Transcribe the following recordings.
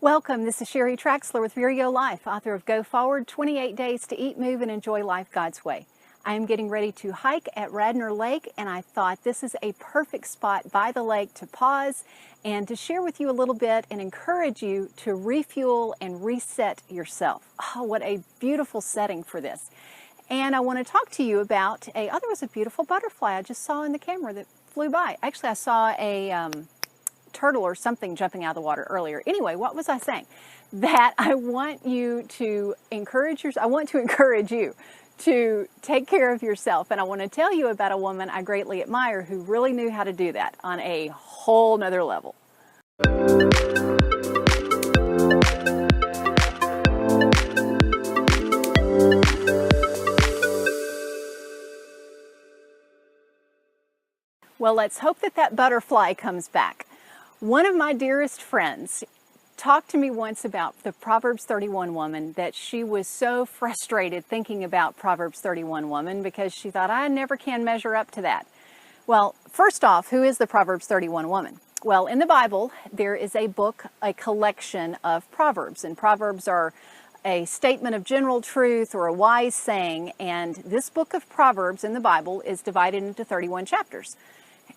Welcome, this is Sheri Traxler with Virgo Life, author of Go Forward, 28 Days to Eat, Move, and Enjoy Life God's Way. I am getting ready to hike at Radnor Lake, and I thought this is a perfect spot by the lake to pause and to share with you a little bit and encourage you to refuel and reset yourself. Oh, what a beautiful setting for this. And I want to talk to you about there was a beautiful butterfly I just saw in the camera that flew by. Actually, I saw a turtle or something jumping out of the water earlier. Anyway, what was I saying? That I want to encourage you to take care of yourself. And I want to tell you about a woman I greatly admire who really knew how to do that on a whole nother level. Well, let's hope that butterfly comes back. One of my dearest friends talked to me once about the Proverbs 31 woman, that she was so frustrated thinking about Proverbs 31 woman because she thought, I never can measure up to that. Well, first off, who is the Proverbs 31 woman? Well, in the Bible, there is a book, a collection of Proverbs, and Proverbs are a statement of general truth or a wise saying, and this book of Proverbs in the Bible is divided into 31 chapters.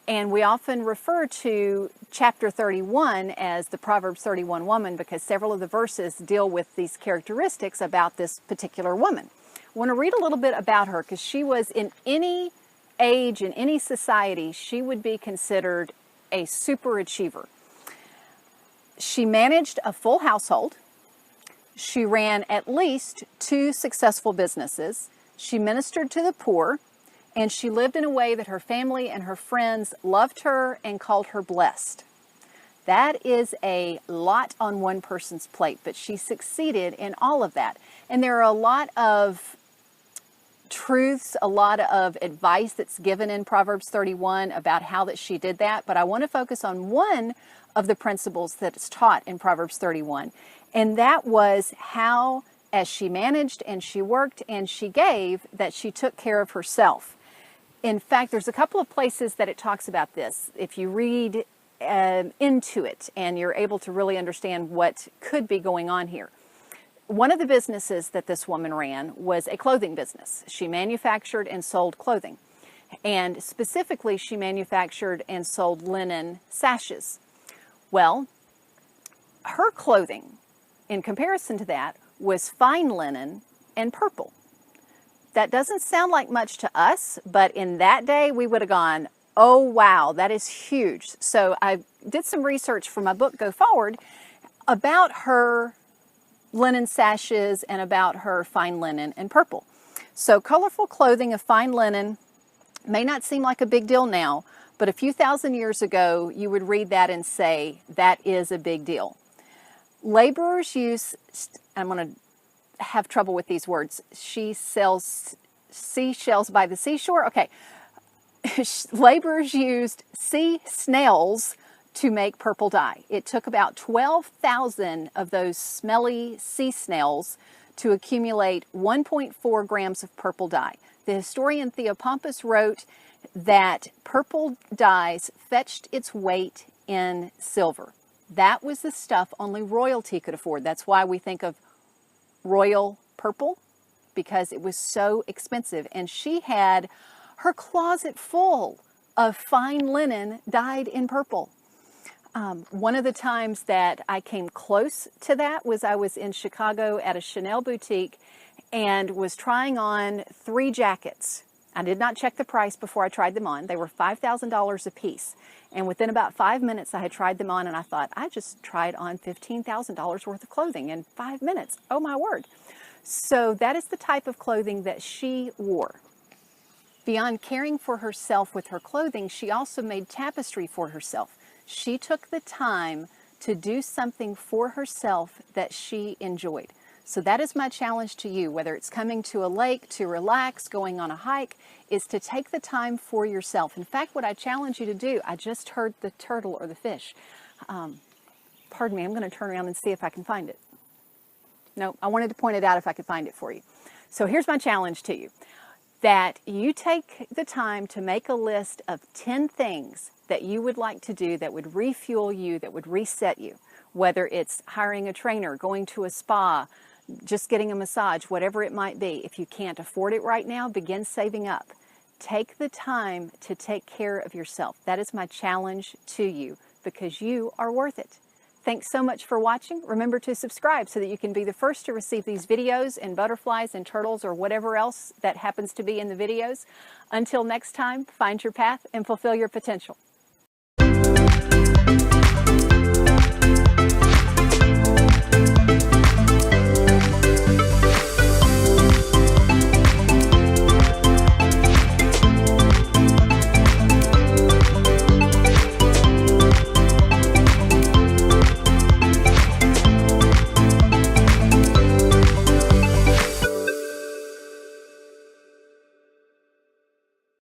And we often refer to chapter 31 as the Proverbs 31 woman because several of the verses deal with these characteristics about this particular woman. I want to read a little bit about her because she was, in any age, in any society, she would be considered a super achiever. She managed a full household. She ran at least 2 successful businesses. She ministered to the poor. And she lived in a way that her family and her friends loved her and called her blessed. That is a lot on one person's plate, but she succeeded in all of that. And there are a lot of truths, a lot of advice that's given in Proverbs 31 about how that she did that. But I want to focus on one of the principles that is taught in Proverbs 31. And that was how, as she managed and she worked and she gave, that she took care of herself. In fact, there's a couple of places that it talks about this. If you read into it and you're able to really understand what could be going on here. One of the businesses that this woman ran was a clothing business. She manufactured and sold clothing. And specifically, she manufactured and sold linen sashes. Well, her clothing, in comparison to that, was fine linen and purple. That doesn't sound like much to us, but in that day, we would have gone, oh, wow, that is huge. So I did some research for my book, Go Forward, about her linen sashes and about her fine linen and purple. So colorful clothing of fine linen may not seem like a big deal now, but a few thousand years ago, you would read that and say, that is a big deal. Laborers use, I'm going to have trouble with these words. She sells seashells by the seashore. Okay. Laborers used sea snails to make purple dye. It took about 12,000 of those smelly sea snails to accumulate 1.4 grams of purple dye. The historian Theopompus wrote that purple dyes fetched its weight in silver. That was the stuff only royalty could afford. That's why we think of royal purple, because it was so expensive. And she had her closet full of fine linen dyed in purple. One of the times that I came close to that was I was in Chicago at a Chanel boutique and was trying on 3 jackets. I did not check the price before I tried them on. They were $5,000 a piece. And within about 5 minutes, I had tried them on, and I thought, I just tried on $15,000 worth of clothing in 5 minutes. Oh, my word. So that is the type of clothing that she wore. Beyond caring for herself with her clothing, she also made tapestry for herself. She took the time to do something for herself that she enjoyed. So that is my challenge to you, whether it's coming to a lake to relax, going on a hike, is to take the time for yourself. In fact, what I challenge you to do, I just heard the turtle or the fish. Pardon me, I'm going to turn around and see if I can find it. No, I wanted to point it out if I could find it for you. So here's my challenge to you, that you take the time to make a list of 10 things that you would like to do that would refuel you, that would reset you. whether it's hiring a trainer, going to a spa, just getting a massage, whatever it might be. If you can't afford it right now, begin saving up. Take the time to take care of yourself. That is my challenge to you, because you are worth it. Thanks so much for watching. Remember to subscribe so that you can be the first to receive these videos and butterflies and turtles or whatever else that happens to be in the videos. Until next time, find your path and fulfill your potential.